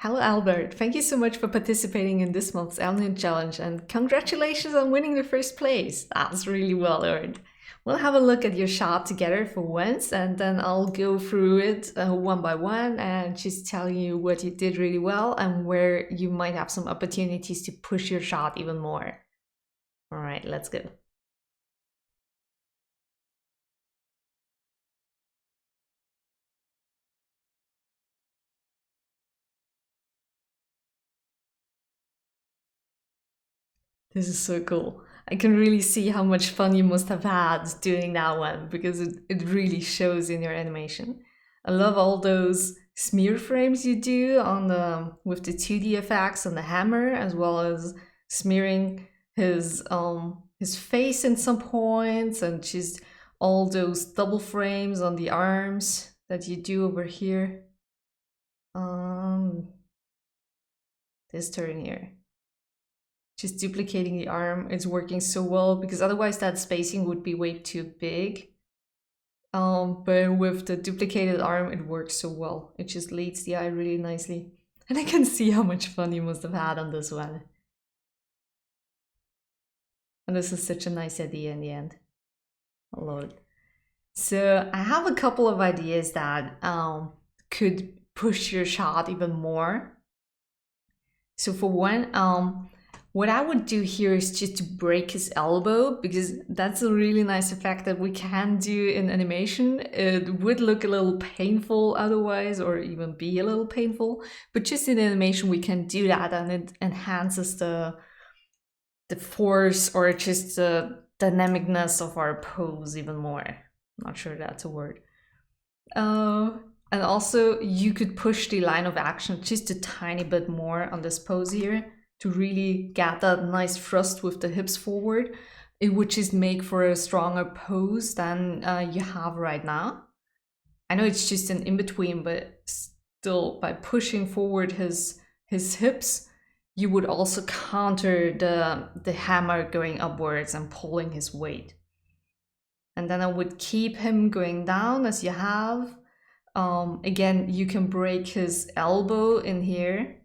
Hello, Albert. Thank you so much for participating in this month's AnimChallenge and congratulations on winning the first place. That's really well earned. We'll have a look at your shot together for once and then I'll go through it one by one and just tell you what you did really well and where you might have some opportunities to push your shot even more. All right, let's go. This is so cool. I can really see how much fun you must have had doing that one because it really shows in your animation. I love all those smear frames you do on the with the 2D effects on the hammer, as well as smearing his face in some points and just all those double frames on the arms that you do over here. This turn here. Just duplicating the arm is working so well because otherwise that spacing would be way too big. But with the duplicated arm, it works so well. It just leads the eye really nicely. And I can see how much fun you must have had on this one. And this is such a nice idea in the end. I love it. So I have a couple of ideas that could push your shot even more. So for one, what I would do here is just to break his elbow, because that's a really nice effect that we can do in animation. It would look a little painful otherwise, or even be a little painful, but just in animation we can do that and it enhances the force or just the dynamicness of our pose even more. I'm not sure that's a word. And also you could push the line of action just a tiny bit more on this pose here, to really get that nice thrust with the hips forward. It would just make for a stronger pose than you have right now. I know it's just an in-between, but still, by pushing forward his hips, you would also counter the hammer going upwards and pulling his weight. And then I would keep him going down as you have. Again, you can break his elbow in here,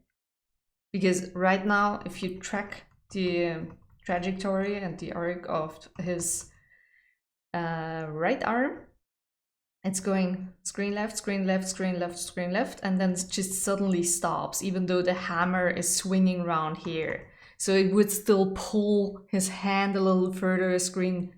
because right now, if you track the trajectory and the arc of his right arm, it's going screen left, screen left, screen left, screen left, and then it just suddenly stops, even though the hammer is swinging around here. So it would still pull his hand a little further screen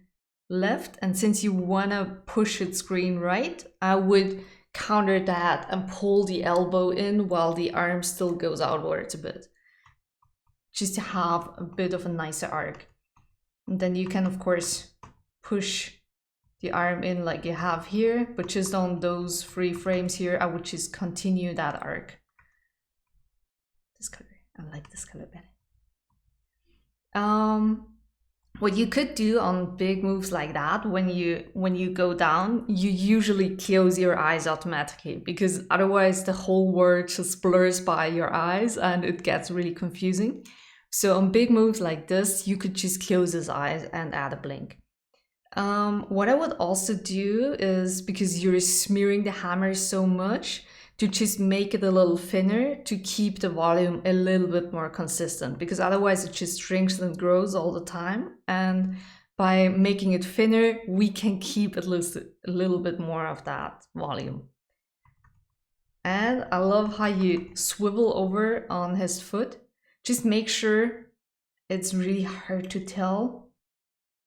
left, and since you want to push it screen right, I would counter that and pull the elbow in while the arm still goes outwards a bit, just to have a bit of a nicer arc. And then you can of course push the arm in like you have here, but just on those 3 frames here I would just continue that arc. This color, I like this color better. What you could do on big moves like that, when you go down, you usually close your eyes automatically, because otherwise the whole word just blurs by your eyes and it gets really confusing. So on big moves like this, you could just close his eyes and add a blink. What I would also do is, because you're smearing the hammer so much, to just make it a little thinner to keep the volume a little bit more consistent, because otherwise it just shrinks and grows all the time. And by making it thinner, we can keep at least a little bit more of that volume. And I love how you swivel over on his foot. Just make sure it's really hard to tell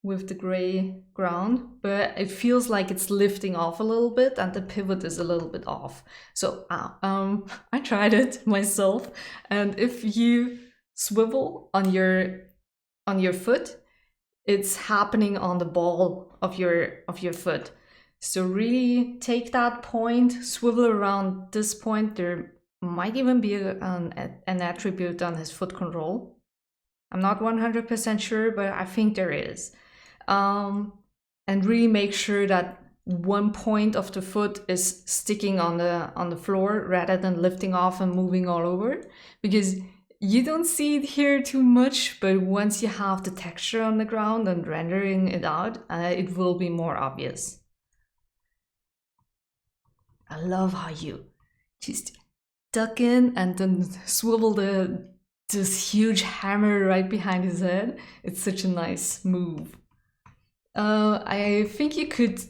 with the gray ground, but it feels like it's lifting off a little bit and the pivot is a little bit off. So I tried it myself, and if you swivel on your foot, it's happening on the ball of your foot. So really take that point, swivel around this point. There might even be an attribute on his foot control. I'm not 100% sure, but I think there is. And really make sure that one point of the foot is sticking on the floor rather than lifting off and moving all over, because you don't see it here too much, but once you have the texture on the ground and rendering it out, it will be more obvious. I love how you just duck in and then swivel this huge hammer right behind his head. It's such a nice move. I think you could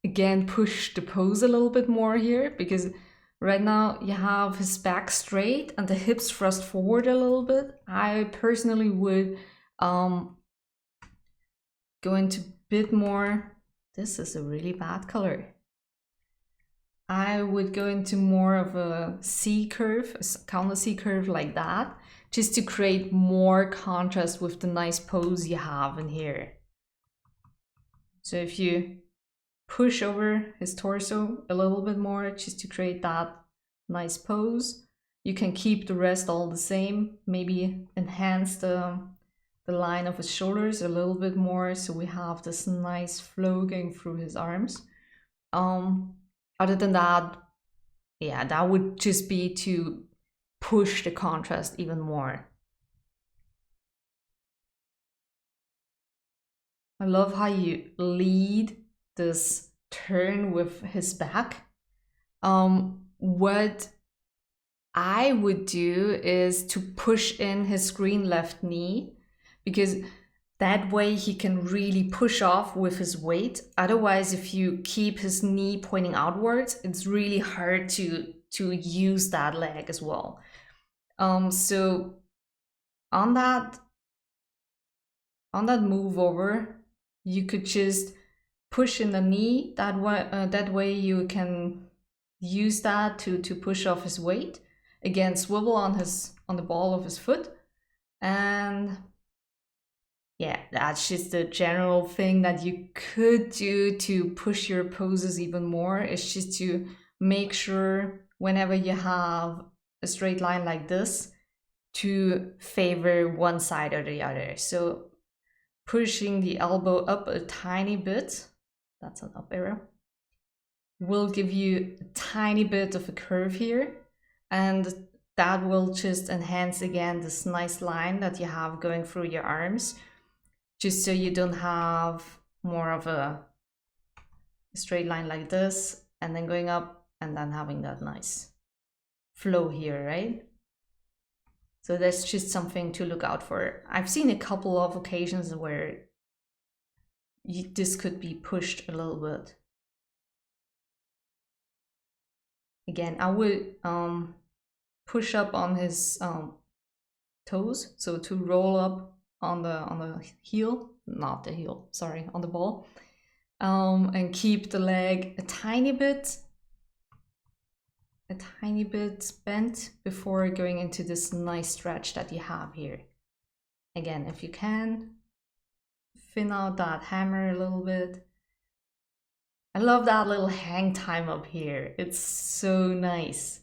again push the pose a little bit more here, because right now you have his back straight and the hips thrust forward a little bit. I personally would go into a bit more. This is a really bad color. I would go into more of a C curve, a counter C curve like that, just to create more contrast with the nice pose you have in here. So if you push over his torso a little bit more, just to create that nice pose, you can keep the rest all the same, maybe enhance the line of his shoulders a little bit more, so we have this nice flow going through his arms. Other than that, yeah, that would just be to push the contrast even more. I love how you lead this turn with his back. What I would do is to push in his green left knee, because that way he can really push off with his weight. Otherwise, if you keep his knee pointing outwards, it's really hard to use that leg as well. So on that move over, you could just push in the knee. That way you can use that to push off his weight. Again, swivel on the ball of his foot, and yeah, that's just the general thing that you could do to push your poses even more. It's just to make sure whenever you have a straight line like this, to favor one side or the other. So pushing the elbow up a tiny bit, that's an up arrow, will give you a tiny bit of a curve here, and that will just enhance again this nice line that you have going through your arms, just so you don't have more of a straight line like this and then going up and then having that nice flow here, right? So that's just something to look out for. I've seen a couple of occasions where this could be pushed a little bit. Again, I would push up on his toes, so to roll up on the heel, not the heel, sorry, on the ball, and keep the leg a tiny bit bent before going into this nice stretch that you have here. Again, if you can, thin out that hammer a little bit. I love that little hang time up here. It's so nice.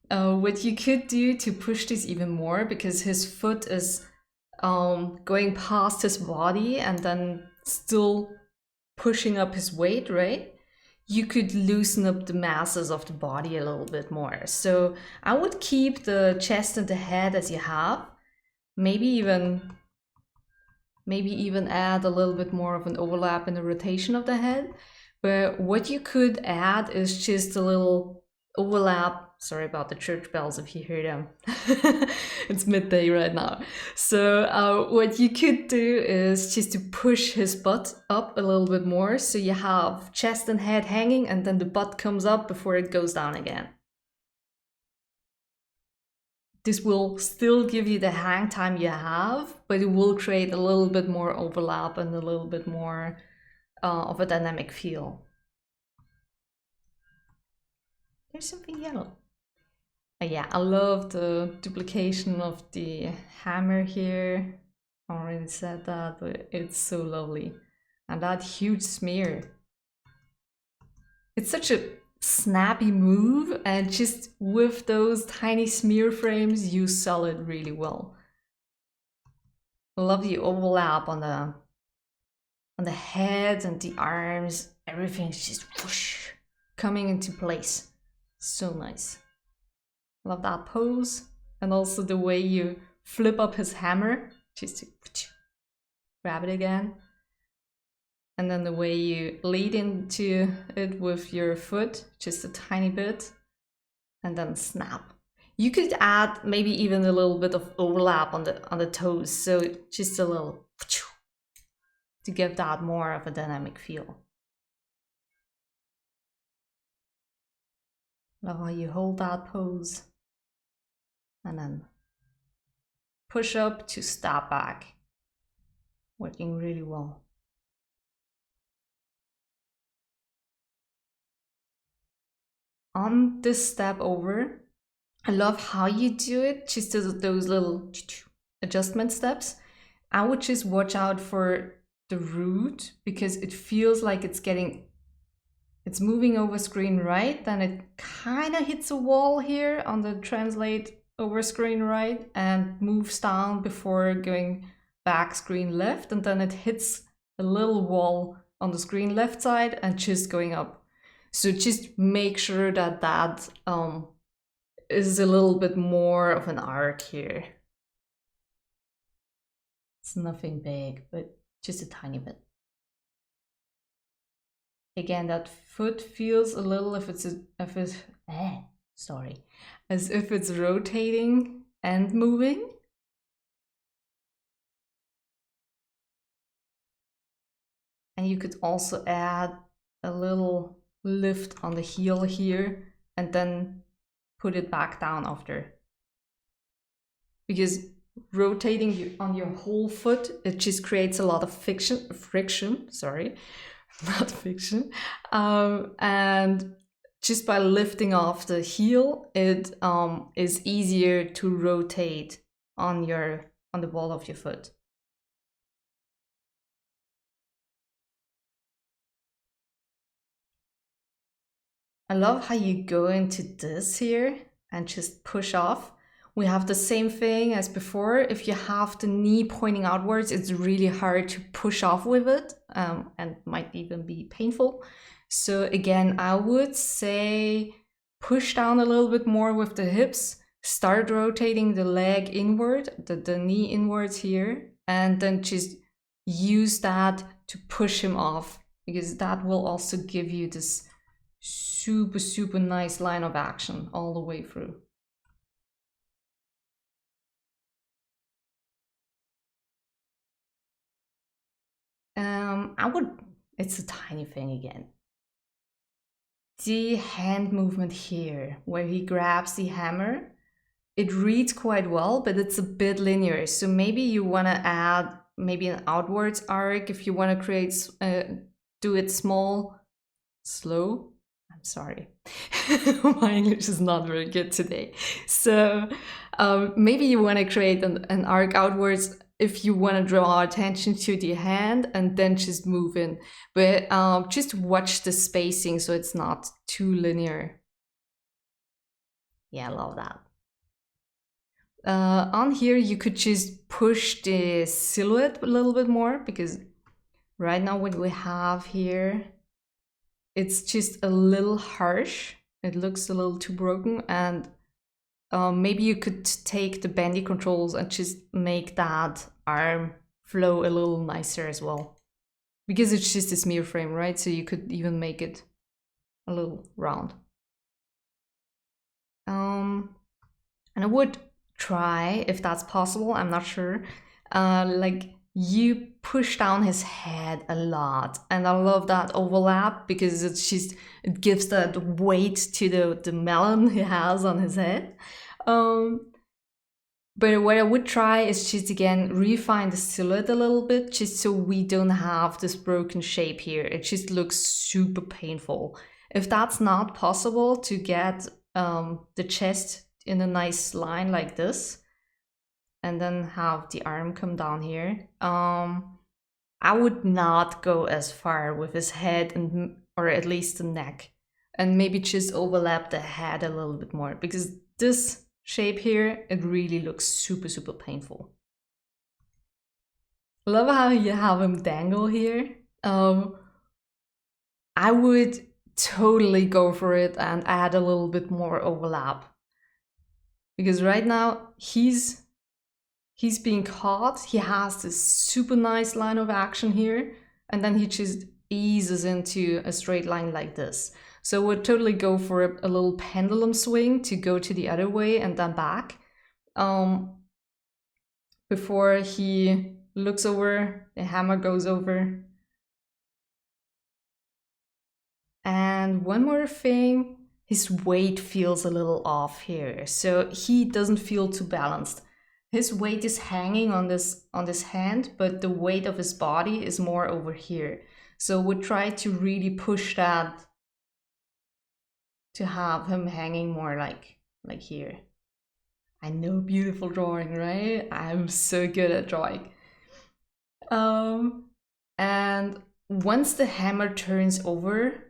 What you could do to push this even more, because his foot is going past his body and then still pushing up his weight, right? You could loosen up the masses of the body a little bit more. So I would keep the chest and the head as you have. Maybe even add a little bit more of an overlap in the rotation of the head. But what you could add is just a little overlap. Sorry about the church bells if you hear them. It's midday right now. So what you could do is just to push his butt up a little bit more, so you have chest and head hanging and then the butt comes up before it goes down again. This will still give you the hang time you have, but it will create a little bit more overlap and a little bit more of a dynamic feel. There's something yellow. Yeah, I love the duplication of the hammer here. I already said that, but it's so lovely. And that huge smear. It's such a snappy move, and just with those tiny smear frames, you sell it really well. I love the overlap on the head and the arms. Everything's just whoosh, coming into place. So nice. Love that pose, and also the way you flip up his hammer, just to grab it again. And then the way you lead into it with your foot, just a tiny bit, and then snap. You could add maybe even a little bit of overlap on the toes, so just a little to give that more of a dynamic feel. Love how you hold that pose and then push up to step back. Working really well. On this step over, I love how you do it, just those little adjustment steps. I would just watch out for the root because it feels like it's moving over screen right, then it kind of hits a wall here on the translate over screen right and moves down before going back screen left, and then it hits a little wall on the screen left side and just going up. So just make sure that that is a little bit more of an arc here. It's nothing big, but just a tiny bit. Again, that foot feels a little as if it's rotating and moving. And you could also add a little lift on the heel here and then put it back down after. Because rotating on your whole foot, it just creates a lot of friction, sorry, not fiction. And just by lifting off the heel, it is easier to rotate on the ball of your foot. I love how you go into this here and just push off. We have the same thing as before. If you have the knee pointing outwards, it's really hard to push off with it and might even be painful. So again, I would say push down a little bit more with the hips, start rotating the leg inward, the knee inwards here, and then just use that to push him off, because that will also give you this super nice line of action all the way through. It's a tiny thing again. The hand movement here, where he grabs the hammer, it reads quite well, but it's a bit linear. So maybe you want to add maybe an outwards arc if you want to create, do it slow. I'm sorry, my English is not very good today. So maybe you want to create an arc outwards if you want to draw attention to the hand and then just move in. But just watch the spacing so it's not too linear. Yeah, I love that. On here, you could just push the silhouette a little bit more, because right now what we have here, it's just a little harsh. It looks a little too broken, and maybe you could take the bendy controls and just make that arm flow a little nicer as well. Because it's just a smear frame, right? So you could even make it a little round. And I would try, if that's possible, I'm not sure, like you push down his head a lot, and I love that overlap because it gives that weight to the melon he has on his head. But what I would try is just again refine the silhouette a little bit, just so we don't have this broken shape here. It just looks super painful. If that's not possible to get the chest in a nice line like this, and then have the arm come down here, I would not go as far with his head, or at least the neck, and maybe just overlap the head a little bit more, because this shape here, it really looks super painful. Love how you have him dangle here. I would totally go for it and add a little bit more overlap, because right now he's being caught. He has this super nice line of action here, and then he just eases into a straight line like this. So we'll totally go for a little pendulum swing to go to the other way and then back. Before he looks over, the hammer goes over. And one more thing, his weight feels a little off here. So he doesn't feel too balanced. His weight is hanging on this hand, but the weight of his body is more over here. So we'll try to really push that to have him hanging more like here. I know, beautiful drawing, right? I'm so good at drawing. And once the hammer turns over,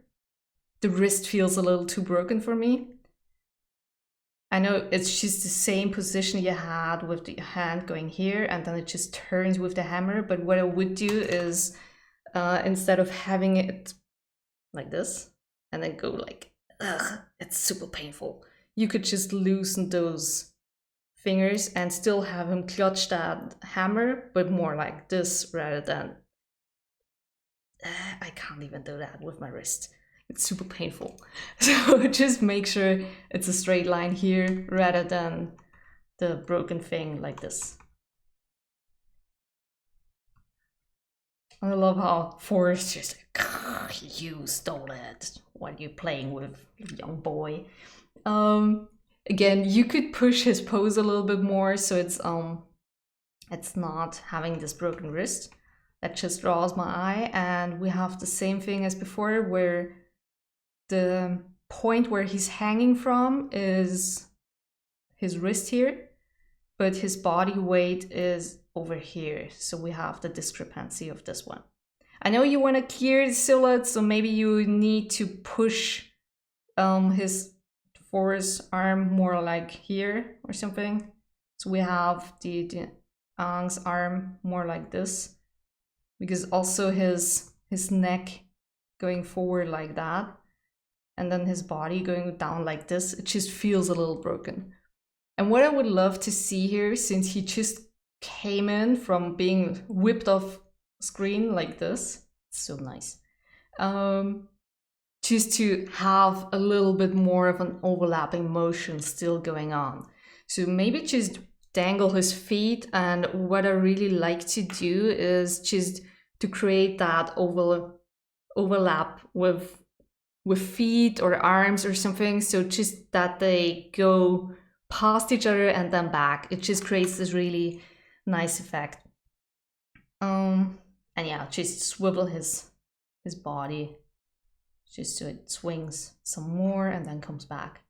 the wrist feels a little too broken for me. I know it's just the same position you had with the hand going here, and then it just turns with the hammer. But what I would do is, instead of having it like this, and then go like, ugh, it's super painful, you could just loosen those fingers and still have him clutch that hammer, but more like this rather than, I can't even do that with my wrist. It's super painful. So just make sure it's a straight line here rather than the broken thing like this. I love how Forrest just like, you stole it while you're playing with a young boy. Again, you could push his pose a little bit more so it's not having this broken wrist. That just draws my eye, and we have the same thing as before where the point where he's hanging from is his wrist here, but his body weight is over here. So we have the discrepancy of this one. I know you want to clear the silhouette, so maybe you need to push his Forrest's arm more like here or something. So we have the Aang's arm more like this, because also his neck going forward like that, and then his body going down like this, it just feels a little broken. And what I would love to see here, since he just came in from being whipped off screen like this, it's so nice, just to have a little bit more of an overlapping motion still going on. So maybe just dangle his feet, and what I really like to do is just to create that overlap with feet or arms or something, so just that they go past each other and then back. It just creates this really nice effect. And yeah, just swivel his body just so it swings some more and then comes back.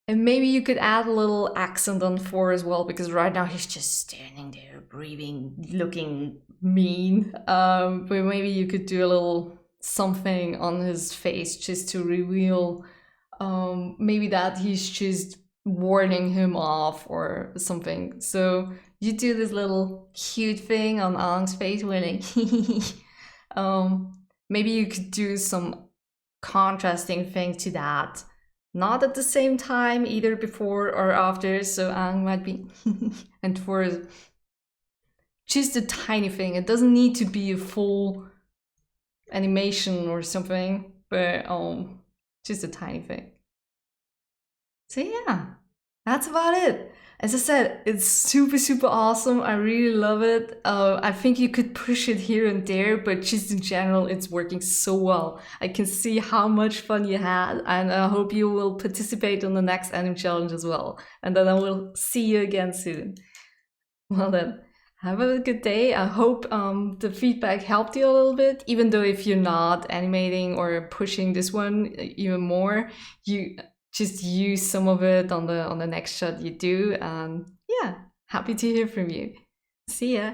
And maybe you could add a little accent on 4 as well, because right now he's just standing there, breathing, looking mean. But maybe you could do a little something on his face just to reveal maybe that he's just warning him off or something. So you do this little cute thing on Aang's face, where like, maybe you could do some contrasting thing to that. Not at the same time, either before or after, so Aang might be and for just a tiny thing. It doesn't need to be a full animation or something, but just a tiny thing. So yeah, that's about it. As I said, it's super, super awesome. I really love it. I think you could push it here and there, but just in general, it's working so well. I can see how much fun you had, and I hope you will participate on the next AnimChallenge as well. And then I will see you again soon. Well then, have a good day. I hope the feedback helped you a little bit, even though if you're not animating or pushing this one even more, you just use some of it on the next shot you do. And yeah, happy to hear from you. See ya.